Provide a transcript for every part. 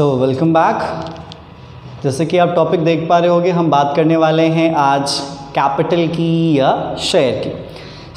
Welcome back. जैसे कि आप टॉपिक देख पा रहे होंगे, हम बात करने वाले हैं आज कैपिटल की या शेयर की।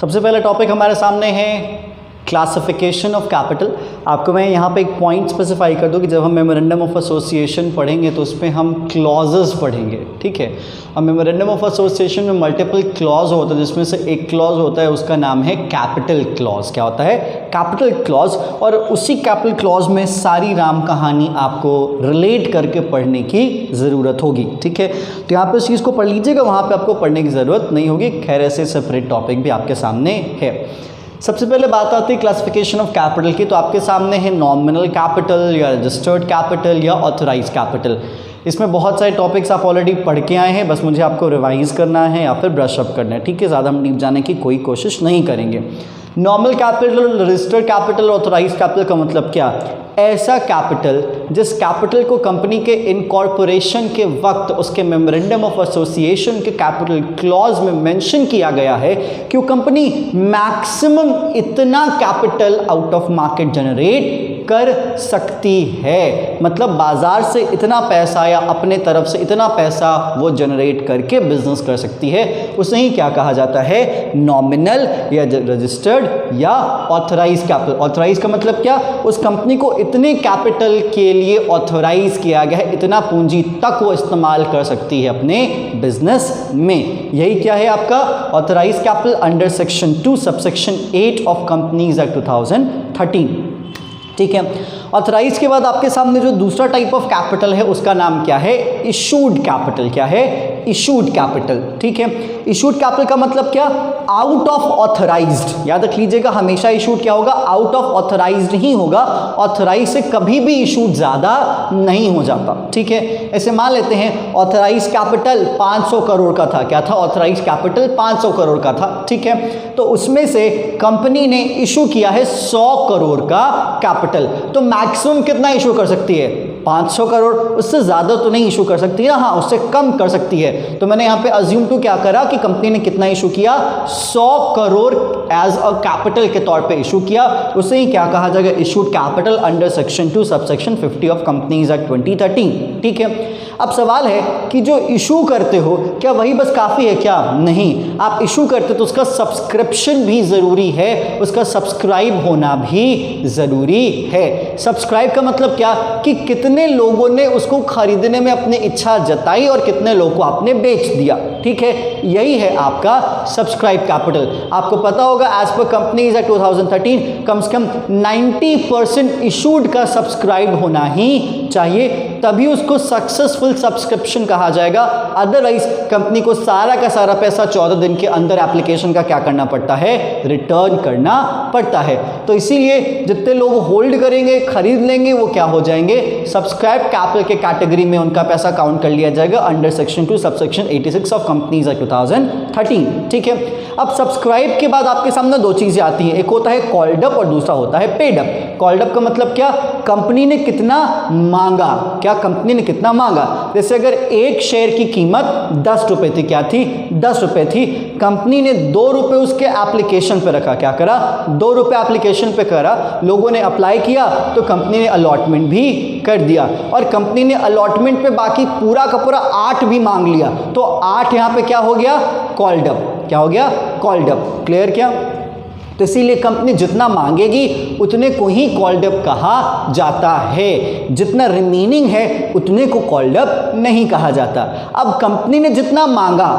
सबसे पहला टॉपिक हमारे सामने है क्लासिफिकेशन ऑफ कैपिटल। आपको मैं यहाँ पे एक पॉइंट स्पेसिफाई कर दूँ कि जब हम मेमोरेंडम ऑफ एसोसिएशन पढ़ेंगे तो उसमें हम क्लॉजेस पढ़ेंगे, ठीक है। और मेमोरेंडम ऑफ एसोसिएशन में मल्टीपल क्लॉज होता है, जिसमें से एक क्लॉज होता है उसका नाम है कैपिटल क्लॉज। क्या होता है? Capital clause. और उसी कैपिटल क्लॉज में सारी राम कहानी आपको रिलेट करके पढ़ने की ज़रूरत होगी, ठीक है। तो यहाँ पे उस चीज़ को पढ़ लीजिएगा, वहाँ पे आपको पढ़ने की ज़रूरत नहीं होगी। खैर ऐसे सेपरेट टॉपिक भी आपके सामने है। सबसे पहले बात आती है क्लासिफिकेशन ऑफ कैपिटल की। तो आपके सामने है नॉमिनल कैपिटल या रजिस्टर्ड कैपिटल या ऑथराइज कैपिटल। इसमें बहुत सारे टॉपिक्स आप ऑलरेडी पढ़ के आए हैं, बस मुझे आपको रिवाइज करना है या फिर ब्रश अप करना है, ठीक है। ज़्यादा हम डीप जाने की कोई कोशिश नहीं करेंगे। Nominal capital, registered capital, authorise capital का मतलब क्या? ऐसा कैपिटल जिस कैपिटल को कंपनी के इनकॉर्पोरेशन के वक्त उसके मेमोरेंडम ऑफ एसोसिएशन के कैपिटल क्लॉज में मेंशन किया गया है कि वो कंपनी मैक्सिमम इतना capital out of market generate कर सकती है। मतलब बाजार से इतना पैसा या अपने तरफ से इतना पैसा वो जनरेट करके बिजनेस कर सकती है, उसे ही क्या कहा जाता है? नॉमिनल या रजिस्टर्ड या ऑथराइज कैपिटल। ऑथराइज का मतलब क्या? उस कंपनी को इतने कैपिटल के लिए ऑथराइज किया गया है, इतना पूंजी तक वो इस्तेमाल कर सकती है अपने बिजनेस में। यही क्या है आपका authorise capital under section 2 subsection 8 of companies act 2013, ठीक है। ऑथराइज के बाद आपके सामने जो दूसरा टाइप ऑफ कैपिटल है उसका नाम क्या है? Issued capital. क्या है? इशूड कैपिटल, ठीक है। इशूड कैपिटल का मतलब क्या? Out of authorised. याद रख लीजिएगा, हमेशा इशूड क्या होगा? आउट ऑफ ऑथराइज्ड ही होगा। ऑथराइज से कभी भी इशूड ज़्यादा नहीं हो जाता, ठीक है। ऐसे मान लेते हैं ऑथराइज कैपिटल 500 करोड़ का था। क्या था? ऑथराइज कैपिटल 500 करोड़ का था, ठीक है। तो उसमें से कंपनी ने इशू किया है 100 करोड़ का कैपिटल। तो मैक्सिमम कितना इशू कर सकती है? 500 करोड़। उससे ज़्यादा तो नहीं इशू कर सकती है, हाँ उससे कम कर सकती है। तो मैंने यहाँ पे अज्यूम टू क्या करा कि कंपनी ने कितना इशू किया? 100 करोड़ एज अ कैपिटल के तौर पे इशू किया। उसे ही क्या कहा जाएगा? Issued capital under section 2 subsection 50 of companies act 2013, ठीक है। अब सवाल है कि जो इशू करते हो क्या वही बस काफ़ी है? क्या नहीं, आप इशू करते तो उसका सब्सक्रिप्शन भी ज़रूरी है, उसका सब्सक्राइब होना भी ज़रूरी है। सब्सक्राइब का मतलब क्या? कि कितने लोगों ने उसको खरीदने में अपनी इच्छा जताई और कितने लोगों को आपने बेच दिया, ठीक है। यही है आपका सब्सक्राइब कैपिटल। आपको पता होगा एज पर कंपनीज एक्ट 2013 कम से कम 90% इशूड का सब्सक्राइब होना ही चाहिए, तभी उसको सक्सेसफुल सब्सक्रिप्शन कहा जाएगा। अदरवाइज कंपनी को सारा का सारा पैसा 14 दिन के अंदर एप्लीकेशन का क्या करना पड़ता है? रिटर्न करना पड़ता है। तो इसीलिए जितने लोग होल्ड करेंगे, खरीद लेंगे, वो क्या हो जाएंगे? सब्सक्राइब कैपिटल के कैटेगरी में उनका पैसा काउंट कर लिया जाएगा under section 2 subsection 86 of companies act 2013, ठीक है। अब सब्सक्राइब के बाद आपके सामने दो चीजें आती हैं, एक होता है कॉल्ड अप और दूसरा होता है पेड अप। कॉल्ड अप का मतलब क्या? कंपनी ने कितना मांगा। क्या? कंपनी ने कितना मांगा। जैसे अगर एक शेयर की कीमत 10 रुपए थी, क्या थी? 10 रुपए थी। कंपनी ने 2 रुपए उसके एप्लीकेशन पे रखा। क्या करा? 2 रुपए एप्लीकेशन पे करा। लोगों ने अप्लाई किया तो कंपनी ने अलॉटमेंट भी कर दिया, और कंपनी ने अलॉटमेंट पे बाकी पूरा का पूरा 8 भी मांग लिया, तो 8 यहाँ पे क्या हो गया? Called up. क्या हो गया? Called up. क्लियर क्या? तो इसीलिए कंपनी जितना मांगेगी उतने को ही कॉल्ड अप कहा जाता है, जितना रिमेनिंग है उतने को कॉल्ड अप नहीं कहा जाता। अब कंपनी ने जितना मांगा,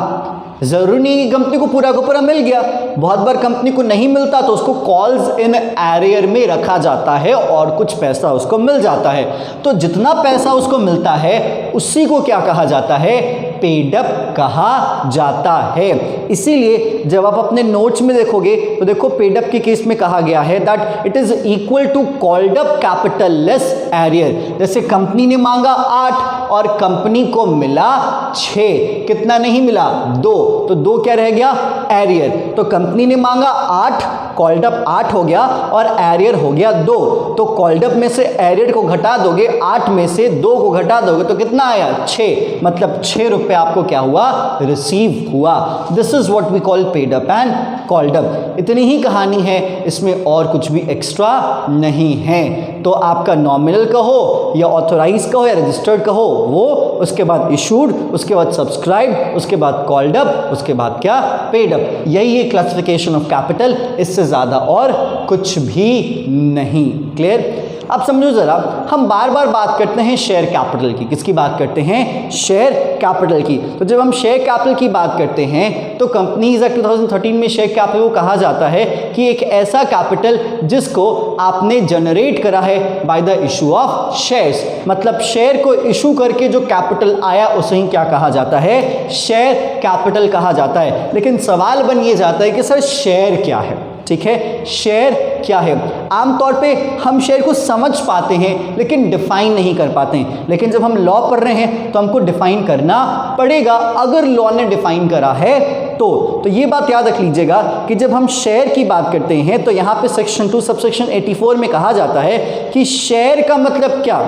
जरूरी नहीं कि कंपनी को पूरा का पूरा मिल गया। बहुत बार कंपनी को नहीं मिलता तो उसको कॉल्स इन एरियर में रखा जाता है और कुछ पैसा उसको मिल जाता है। तो जितना पैसा उसको मिलता है उसी को क्या कहा जाता है? पेड अप कहा जाता है। इसीलिए जब आप अपने नोट्स में देखोगे तो देखो पेड अप के केस में कहा गया है that it is equal to called up capital less arrear. जैसे कंपनी ने मांगा 8 और कंपनी को मिला 6, कितना नहीं मिला? 2, तो 2 क्या रह गया? एरियर। तो कंपनी ने मांगा 8, कॉल्ड अप 8 हो गया और एरियर हो गया 2। तो कॉल्ड अप में से एरियर को घटा दोगे, 8 में से 2 को घटा दोगे तो कितना आया? 6, मतलब 6 रुपए पे आपको क्या हुआ, रिसीव हुआ। This is what we call paid up and called up. इतनी ही कहानी है, इसमें और कुछ भी एक्स्ट्रा नहीं है। तो आपका नॉमिनल कहो या ऑथोराइज कहो या रजिस्टर्ड कहो वो, उसके बाद इशूड, उसके बाद सब्सक्राइब, उसके बाद कॉल्ड अप, उसके बाद क्या, पेड अप। यही है क्लासिफिकेशन ऑफ कैपिटल, इससे ज़्यादा और कुछ भी नहीं। क्लियर? अब समझो ज़रा, हम बार बार बात करते हैं शेयर कैपिटल की। किसकी बात करते हैं? शेयर कैपिटल की। तो जब हम शेयर कैपिटल की बात करते हैं तो कंपनीज एक्ट 2013 में शेयर कैपिटल को कहा जाता है कि एक ऐसा कैपिटल जिसको आपने जनरेट करा है bye the issue of shares. मतलब शेयर को इशू करके जो कैपिटल आया उसे ही क्या कहा जाता है? शेयर कैपिटल कहा जाता है। लेकिन सवाल बन ये जाता है कि सर शेयर क्या है? ठीक है, शेयर क्या है? आमतौर पे हम शेयर को समझ पाते हैं लेकिन डिफाइन नहीं कर पाते हैं। लेकिन जब हम लॉ पढ़ रहे हैं तो हमको डिफाइन करना पड़ेगा। अगर लॉ ने डिफाइन करा है तो ये बात याद रख लीजिएगा कि जब हम शेयर की बात करते हैं तो यहाँ पे सेक्शन 2 सबसेक्शन 84 में कहा जाता है कि शेयर का मतलब क्या?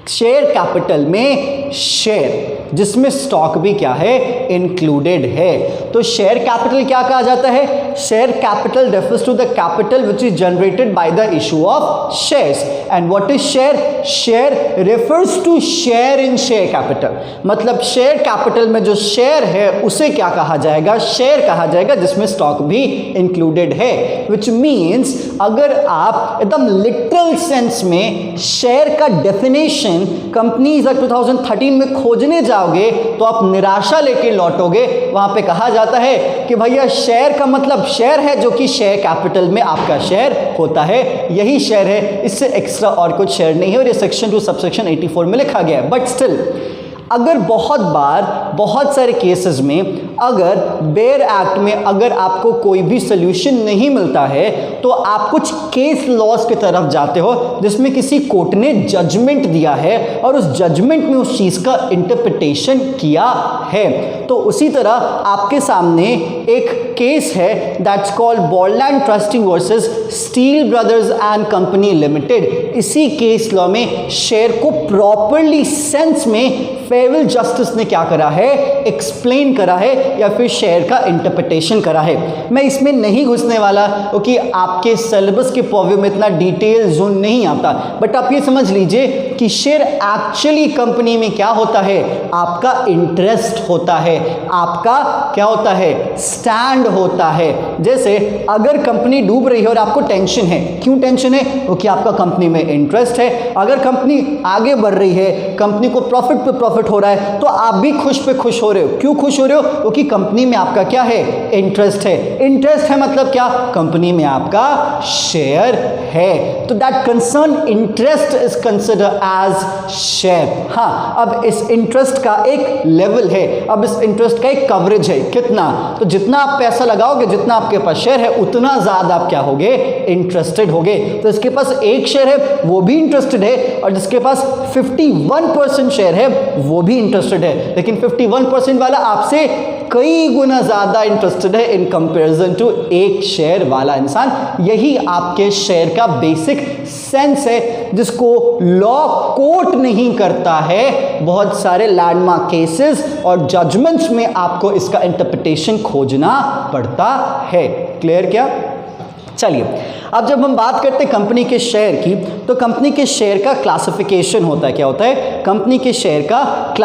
शेयर कैपिटल में शेयर जिसमें स्टॉक भी क्या है? इंक्लूडेड है। तो शेयर कैपिटल क्या कहा जाता है? Share capital refers to the capital which is generated by the issue of shares. And what is share? Share refers to share in share capital. मतलब शेयर कैपिटल में जो शेयर है उसे क्या कहा जाएगा? शेयर कहा जाएगा जिसमें स्टॉक भी इंक्लूडेड है। विच मीन्स अगर आप एकदम लिटरल सेंस में शेयर का डेफिनेशन कंपनीज एक्ट 2013 में खोजने जाओगे तो आप निराशा लेके लौटोगे। वहां पे कहा जाता है कि भैया शेयर का मतलब शेयर है जो कि शेयर कैपिटल में आपका शेयर होता है, यही शेयर है, इससे एक्स्ट्रा और कुछ शेयर नहीं है। और ये सेक्शन 2 सबसेक्शन 84 में लिखा गया है। बट स्टिल अगर बहुत बार बहुत सारे केसेस में अगर बेयर एक्ट में अगर आपको कोई भी सोल्यूशन नहीं मिलता है तो आप कुछ केस लॉज की तरफ जाते हो जिसमें किसी कोर्ट ने जजमेंट दिया है और उस जजमेंट में उस चीज़ का इंटरप्रिटेशन किया है। तो उसी तरह आपके सामने एक केस है that's called Borland trustee versus steel brothers and company limited. इसी केस लॉ में शेयर को प्रॉपरली सेंस में फेयरवेल जस्टिस ने क्या करा है? एक्सप्लेन करा है या फिर शेयर का इंटरप्रिटेशन करा है। मैं इसमें नहीं घुसने वाला क्योंकि आपके सिलेबस के पॉइंट में इतना डिटेल जोन नहीं आता। बट आप ये समझ लीजिए कि शेयर एक्चुअली कंपनी में क्या होता है? आपका इंटरेस्ट होता है, आपका क्या होता है? स्टैंड होता है। जैसे अगर कंपनी डूब रही है और आपको टेंशन है, क्यों टेंशन है? क्योंकि आपका कंपनी में इंटरेस्ट है। अगर कंपनी आगे बढ़ रही है, कंपनी को प्रॉफिट पे प्रॉफिट हो रहा है तो आप भी खुश पे खुश हो रहे हो। क्यों खुश हो रहे हो? क्योंकि कंपनी में आपका क्या है? इंटरेस्ट है। इंटरेस्ट है मतलब क्या? कंपनी में आपका शेयर है। तो that concern interest is considered as share. हाँ, अब इस इंटरेस्ट का एक लेवल है, अब इस इंटरेस्ट का एक कवरेज है। कितना? तो जितना आप पैसा लगाओगे, जितना आपके पास शेयर है, उतना ज्यादा आप क्या होगे? इंटरेस्टेड होगे। तो इसके पास एक शेयर है वो भी इंटरेस्टेड है और जिसके पास 51% शेयर है वो भी इंटरेस्टेड है। लेकिन 51% वाला आपसे कई गुना ज्यादा इंटरेस्टेड है इन कंपैरिजन टू एक शेयर वाला इंसान। यही आपके शेयर का बेसिक सेंस है जिसको लॉ कोर्ट नहीं करता है। बहुत सारे लैंडमार्क केसेस और जजमेंट्स में आपको इसका इंटरप्रिटेशन खोजना पड़ता है। क्लियर क्या? चलिए, अब जब हम बात करते हैं कंपनी के शेयर की तो कंपनी के शेयर का क्लासिफिकेशन होता है। क्या होता है? कंपनी के शेयर का